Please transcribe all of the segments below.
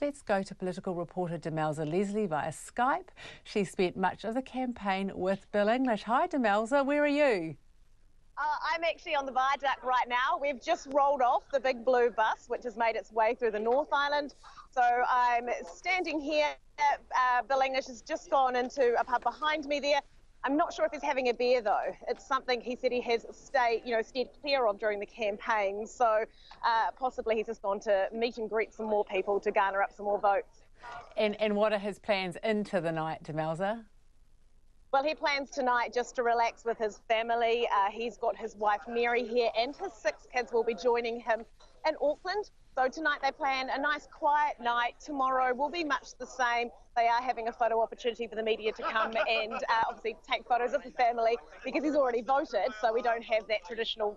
let's go to political reporter Demelza Leslie via Skype. She spent much of the campaign with Bill English. Hi Demelza, where are you? I'm actually on the viaduct right now. We've just rolled off the big blue bus, which has made its way through the North Island. So I'm standing here. Bill English has just gone into a pub behind me there. I'm not sure if he's having a beer though. It's something he said he has steered clear of during the campaign. So possibly he's just gone to meet and greet some more people to garner up some more votes. And what are his plans into the night, Demelza? Well, he plans tonight just to relax with his family. He's got his wife Mary here and his 6 kids will be joining him in Auckland. So tonight they plan a nice quiet night. Tomorrow will be much the same. They are having a photo opportunity for the media to come and obviously take photos of the family because he's already voted, so we don't have that traditional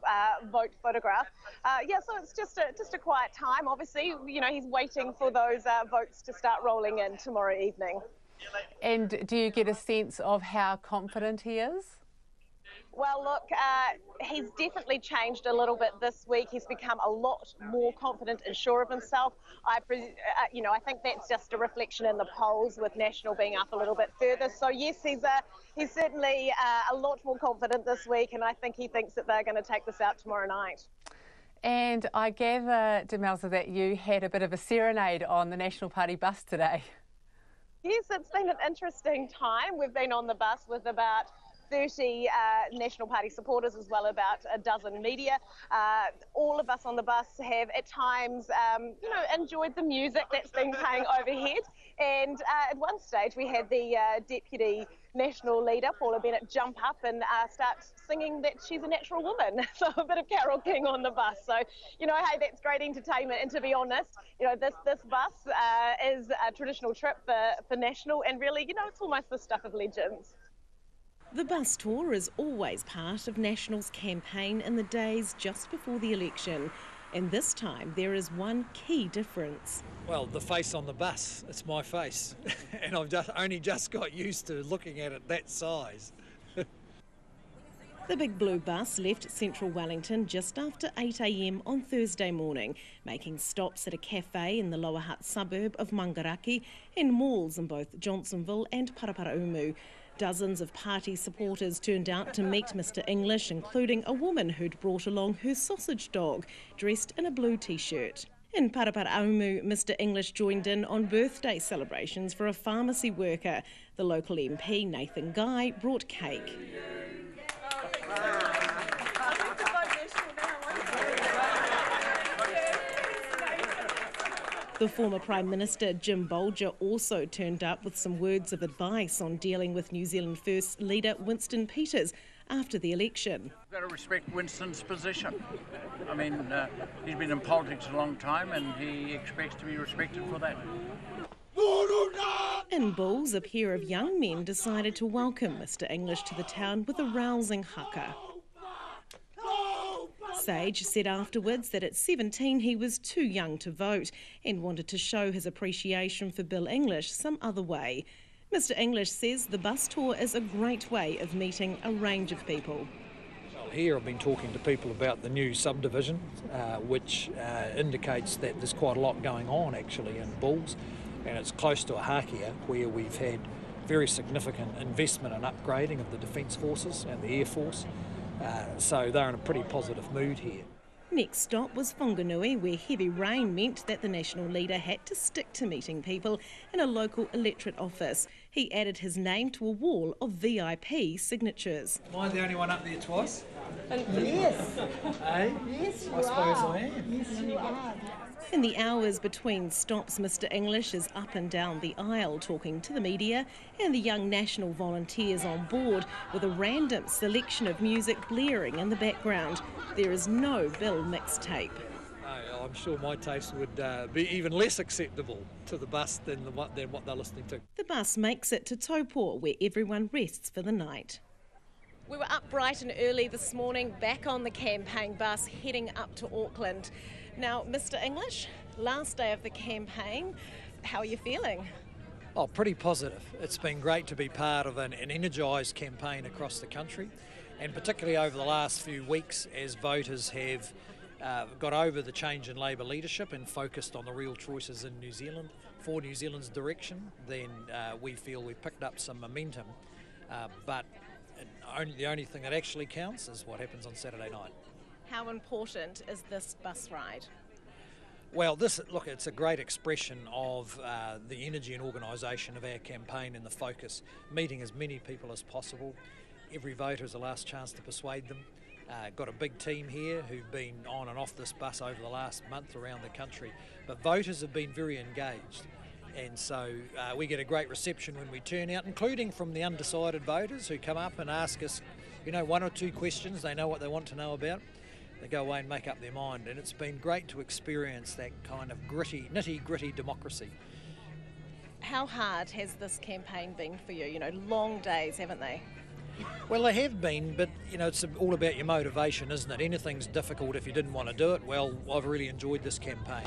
vote photograph. So it's just a quiet time. Obviously, you know, he's waiting for those votes to start rolling in tomorrow evening. And do you get a sense of how confident he is? Well, look, he's definitely changed a little bit this week. He's become a lot more confident and sure of himself. I think that's just a reflection in the polls with National being up a little bit further. So yes, he's certainly a lot more confident this week, and I think he thinks that they're going to take this out tomorrow night. And I gather, Demelza, that you had a bit of a serenade on the National Party bus today. Yes, it's been an interesting time. We've been on the bus with about 30 National Party supporters as well about a dozen media. All of us on the bus have at times, enjoyed the music that's been playing overhead. And at one stage we had the Deputy National Leader, Paula Bennett, jump up and start singing that she's a natural woman. So a bit of Carol King on the bus. So, hey, that's great entertainment. And to be honest, this bus is a traditional trip for National, and really, it's almost the stuff of legends. The bus tour is always part of National's campaign in the days just before the election. And this time there is one key difference. Well, the face on the bus, it's my face. And I've only just got used to looking at it that size. The big blue bus left central Wellington just after 8 a.m. on Thursday morning, making stops at a cafe in the Lower Hutt suburb of Mangaraki and malls in both Johnsonville and Paraparaumu. Dozens of party supporters turned out to meet Mr English, including a woman who'd brought along her sausage dog, dressed in a blue t-shirt. In Paraparaumu, Mr English joined in on birthday celebrations for a pharmacy worker. The local MP, Nathan Guy, brought cake. The former Prime Minister, Jim Bolger, also turned up with some words of advice on dealing with New Zealand First leader Winston Peters after the election. We've got to respect Winston's position. I mean, he's been in politics a long time and he expects to be respected for that. In Bulls, a pair of young men decided to welcome Mr English to the town with a rousing haka. Sage said afterwards that at 17 he was too young to vote and wanted to show his appreciation for Bill English some other way. Mr English says the bus tour is a great way of meeting a range of people. Here I've been talking to people about the new subdivision, which indicates that there's quite a lot going on actually in Bulls, and it's close to a Hākea where we've had very significant investment and upgrading of the Defence Forces and the Air Force. So they're in a pretty positive mood here. Next stop was Whanganui, where heavy rain meant that the National leader had to stick to meeting people in a local electorate office. He added his name to a wall of VIP signatures. Am I the only one up there twice? Yes. Eh? Yes, you I suppose are. I am. Yes, you are. In the hours between stops, Mr English is up and down the aisle talking to the media and the young National volunteers on board with a random selection of music blaring in the background. There is no Bill mixtape. I'm sure my taste would be even less acceptable to the bus than what they're listening to. The bus makes it to Taupō, where everyone rests for the night. We were up bright and early this morning, back on the campaign bus, heading up to Auckland. Now, Mr English, last day of the campaign, how are you feeling? Oh, pretty positive. It's been great to be part of an energised campaign across the country, and particularly over the last few weeks as voters have got over the change in Labour leadership and focused on the real choices in New Zealand for New Zealand's direction, then we feel we've picked up some momentum. But the only thing that actually counts is what happens on Saturday night. How important is this bus ride? Well, it's a great expression of the energy and organisation of our campaign and the focus, meeting as many people as possible. Every voter is the last chance to persuade them. Got a big team here who've been on and off this bus over the last month around the country, but voters have been very engaged, and so we get a great reception when we turn out, including from the undecided voters who come up and ask us, one or two questions. They know what they want to know about. They go away and make up their mind, and it's been great to experience that kind of nitty-gritty democracy. How hard has this campaign been for you? Long days, haven't they? Well, they have been, but it's all about your motivation, isn't it? Anything's difficult if you didn't want to do it. Well, I've really enjoyed this campaign.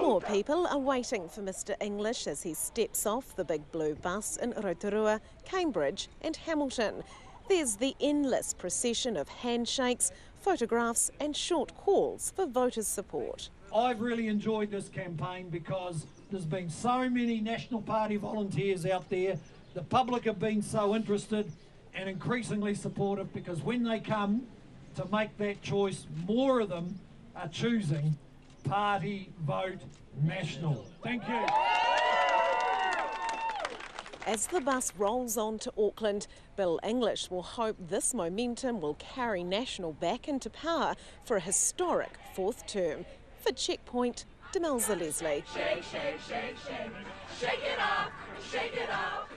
More people are waiting for Mr English as he steps off the big blue bus in Rotorua, Cambridge and Hamilton. There's the endless procession of handshakes, photographs and short calls for voters' support. I've really enjoyed this campaign because there's been so many National Party volunteers out there. The public have been so interested and increasingly supportive, because when they come to make that choice, more of them are choosing Party Vote National. Thank you. As the bus rolls on to Auckland, Bill English will hope this momentum will carry National back into power for a historic fourth term. For Checkpoint, Demelza Leslie. Shake, shake, shake, shake, shake it up, shake it up.